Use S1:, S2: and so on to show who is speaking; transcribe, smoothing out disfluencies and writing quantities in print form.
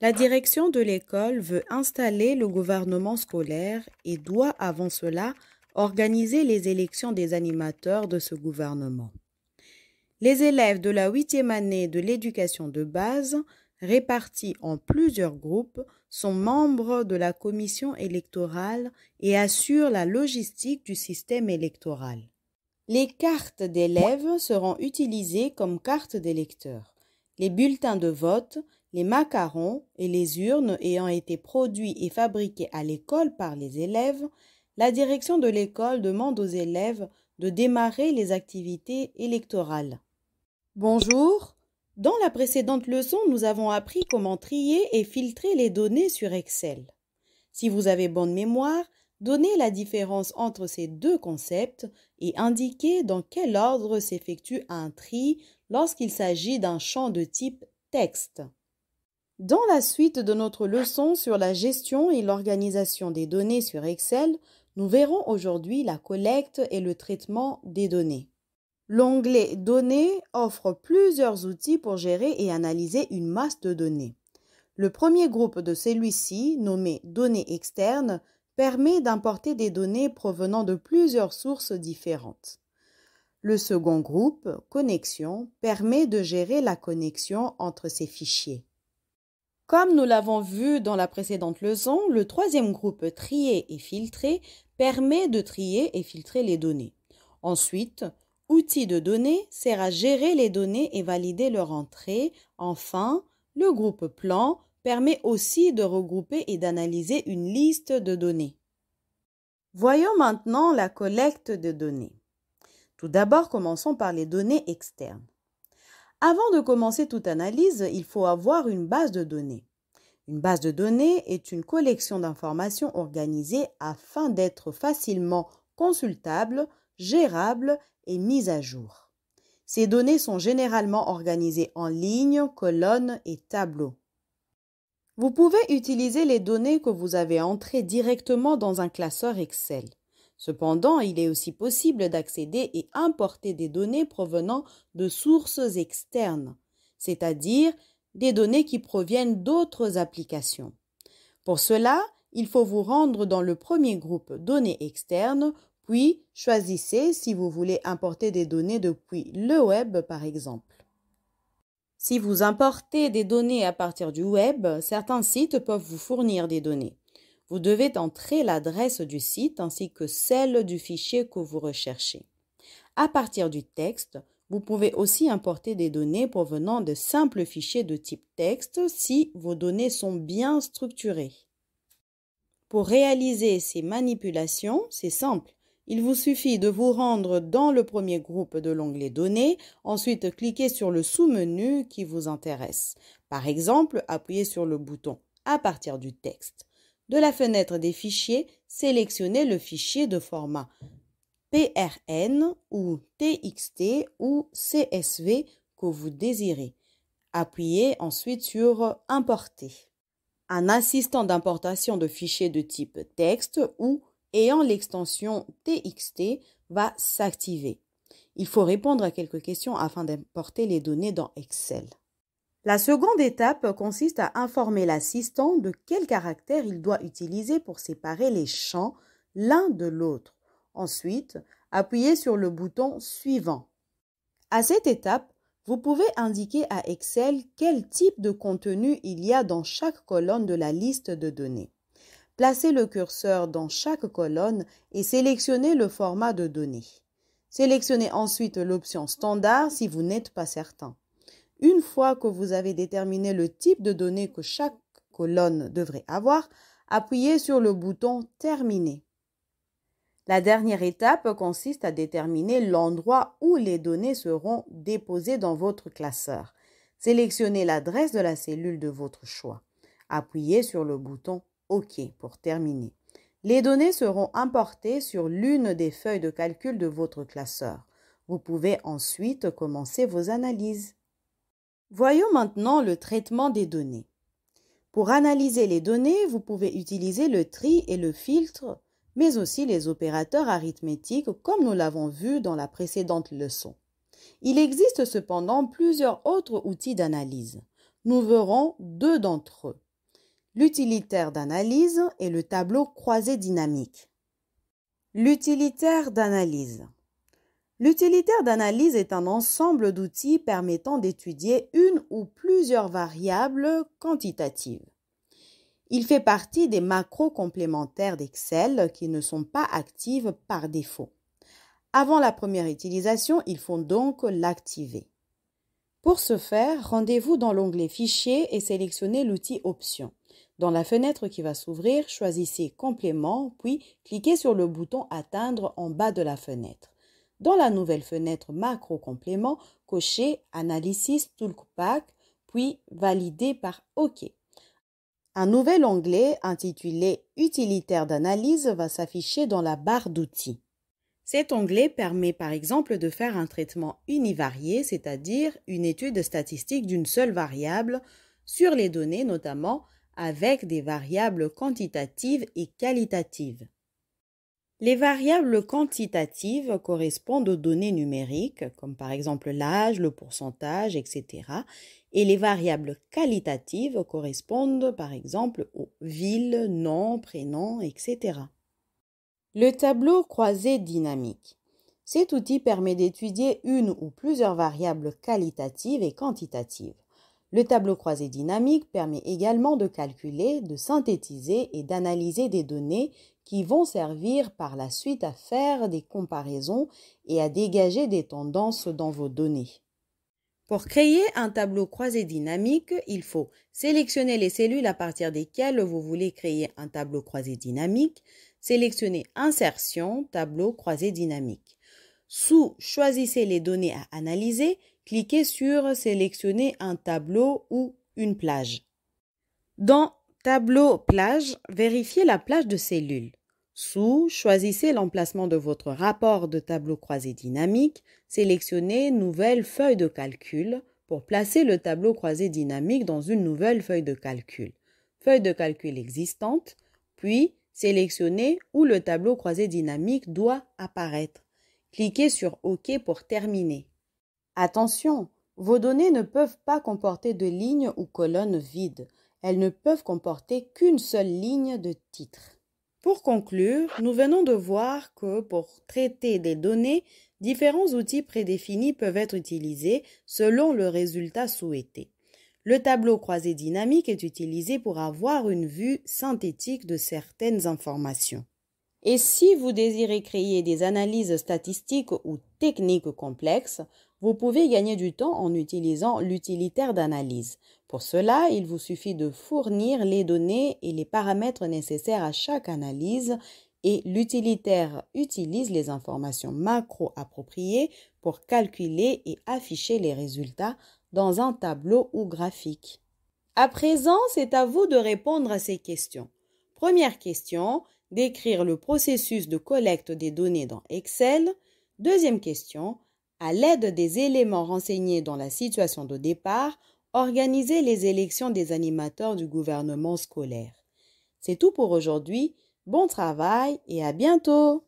S1: La direction de l'école veut installer le gouvernement scolaire et doit avant cela organiser les élections des animateurs de ce gouvernement. Les élèves de la 8e année de l'éducation de base, répartis en plusieurs groupes, sont membres de la commission électorale et assurent la logistique du système électoral. Les cartes d'élèves seront utilisées comme cartes d'électeurs. Les bulletins de vote, les macarons et les urnes ayant été produits et fabriqués à l'école par les élèves, la direction de l'école demande aux élèves de démarrer les activités électorales. Bonjour, dans la précédente leçon, nous avons appris comment trier et filtrer les données sur Excel. Si vous avez bonne mémoire, donnez la différence entre ces deux concepts et indiquez dans quel ordre s'effectue un tri lorsqu'il s'agit d'un champ de type texte. Dans la suite de notre leçon sur la gestion et l'organisation des données sur Excel, nous verrons aujourd'hui la collecte et le traitement des données. L'onglet Données offre plusieurs outils pour gérer et analyser une masse de données. Le premier groupe de celui-ci, nommé Données externes, permet d'importer des données provenant de plusieurs sources différentes. Le second groupe, Connexion, permet de gérer la connexion entre ces fichiers. Comme nous l'avons vu dans la précédente leçon, le troisième groupe, Trier et filtrer, permet de trier et filtrer les données. Ensuite, Outils de données sert à gérer les données et valider leur entrée. Enfin, le groupe Plan permet aussi de regrouper et d'analyser une liste de données. Voyons maintenant la collecte de données. Tout d'abord, commençons par les données externes. Avant de commencer toute analyse, il faut avoir une base de données. Une base de données est une collection d'informations organisées afin d'être facilement consultable, gérable et mise à jour. Ces données sont généralement organisées en lignes, colonnes et tableaux. Vous pouvez utiliser les données que vous avez entrées directement dans un classeur Excel. Cependant, il est aussi possible d'accéder et importer des données provenant de sources externes, c'est-à-dire des données qui proviennent d'autres applications. Pour cela, il faut vous rendre dans le premier groupe Données externes, puis choisissez si vous voulez importer des données depuis le web par exemple. Si vous importez des données à partir du web, certains sites peuvent vous fournir des données. Vous devez entrer l'adresse du site ainsi que celle du fichier que vous recherchez. À partir du texte, vous pouvez aussi importer des données provenant de simples fichiers de type texte si vos données sont bien structurées. Pour réaliser ces manipulations, c'est simple. Il vous suffit de vous rendre dans le premier groupe de l'onglet Données, ensuite cliquez sur le sous-menu qui vous intéresse. Par exemple, appuyez sur le bouton à partir du texte. De la fenêtre des fichiers, sélectionnez le fichier de format PRN ou TXT ou CSV que vous désirez. Appuyez ensuite sur Importer. Un assistant d'importation de fichiers de type texte ou ayant l'extension TXT va s'activer. Il faut répondre à quelques questions afin d'importer les données dans Excel. La seconde étape consiste à informer l'assistant de quel caractère il doit utiliser pour séparer les champs l'un de l'autre. Ensuite, appuyez sur le bouton Suivant. À cette étape, vous pouvez indiquer à Excel quel type de contenu il y a dans chaque colonne de la liste de données. Placez le curseur dans chaque colonne et sélectionnez le format de données. Sélectionnez ensuite l'option Standard si vous n'êtes pas certain. Une fois que vous avez déterminé le type de données que chaque colonne devrait avoir, appuyez sur le bouton Terminer. La dernière étape consiste à déterminer l'endroit où les données seront déposées dans votre classeur. Sélectionnez l'adresse de la cellule de votre choix. Appuyez sur le bouton OK pour terminer. Les données seront importées sur l'une des feuilles de calcul de votre classeur. Vous pouvez ensuite commencer vos analyses. Voyons maintenant le traitement des données. Pour analyser les données, vous pouvez utiliser le tri et le filtre, mais aussi les opérateurs arithmétiques comme nous l'avons vu dans la précédente leçon. Il existe cependant plusieurs autres outils d'analyse. Nous verrons deux d'entre eux. l'utilitaire d'analyse et le tableau croisé dynamique. L'utilitaire d'analyse. L'utilitaire d'analyse est un ensemble d'outils permettant d'étudier une ou plusieurs variables quantitatives. Il fait partie des macros complémentaires d'Excel qui ne sont pas actives par défaut. Avant la première utilisation, il faut donc l'activer. Pour ce faire, rendez-vous dans l'onglet Fichier et sélectionnez l'outil Options. Dans la fenêtre qui va s'ouvrir, choisissez Complément, puis cliquez sur le bouton Atteindre en bas de la fenêtre. Dans la nouvelle fenêtre Macro Complément, cochez Analysis Toolpack, puis validez par OK. Un nouvel onglet intitulé Utilitaire d'analyse va s'afficher dans la barre d'outils. Cet onglet permet par exemple de faire un traitement univarié, c'est-à-dire une étude statistique d'une seule variable sur les données, notamment avec des variables quantitatives et qualitatives. Les variables quantitatives correspondent aux données numériques, comme par exemple l'âge, le pourcentage, etc. Et les variables qualitatives correspondent par exemple aux villes, noms, prénoms, etc. Le tableau croisé dynamique. Cet outil permet d'étudier une ou plusieurs variables qualitatives et quantitatives. Le tableau croisé dynamique permet également de calculer, de synthétiser et d'analyser des données qui vont servir par la suite à faire des comparaisons et à dégager des tendances dans vos données. Pour créer un tableau croisé dynamique, il faut sélectionner les cellules à partir desquelles vous voulez créer un tableau croisé dynamique, sélectionnez Insertion, tableau croisé dynamique. Sous Choisissez les données à analyser, cliquez sur Sélectionner un tableau ou une plage. Dans Tableau plage, vérifiez la plage de cellules. Sous Choisissez l'emplacement de votre rapport de tableau croisé dynamique, sélectionnez Nouvelle feuille de calcul pour placer le tableau croisé dynamique dans une nouvelle feuille de calcul. Feuille de calcul existante, puis sélectionnez où le tableau croisé dynamique doit apparaître. Cliquez sur OK pour terminer. Attention, vos données ne peuvent pas comporter de lignes ou colonnes vides. Elles ne peuvent comporter qu'une seule ligne de titre. Pour conclure, nous venons de voir que pour traiter des données, différents outils prédéfinis peuvent être utilisés selon le résultat souhaité. Le tableau croisé dynamique est utilisé pour avoir une vue synthétique de certaines informations. Et si vous désirez créer des analyses statistiques ou techniques complexes, vous pouvez gagner du temps en utilisant l'utilitaire d'analyse. Pour cela, il vous suffit de fournir les données et les paramètres nécessaires à chaque analyse et l'utilitaire utilise les informations macro appropriées pour calculer et afficher les résultats dans un tableau ou graphique. À présent, c'est à vous de répondre à ces questions. Première question, décrire le processus de collecte des données dans Excel. Deuxième question, à l'aide des éléments renseignés dans la situation de départ, organiser les élections des animateurs du gouvernement scolaire. C'est tout pour aujourd'hui. Bon travail et à bientôt!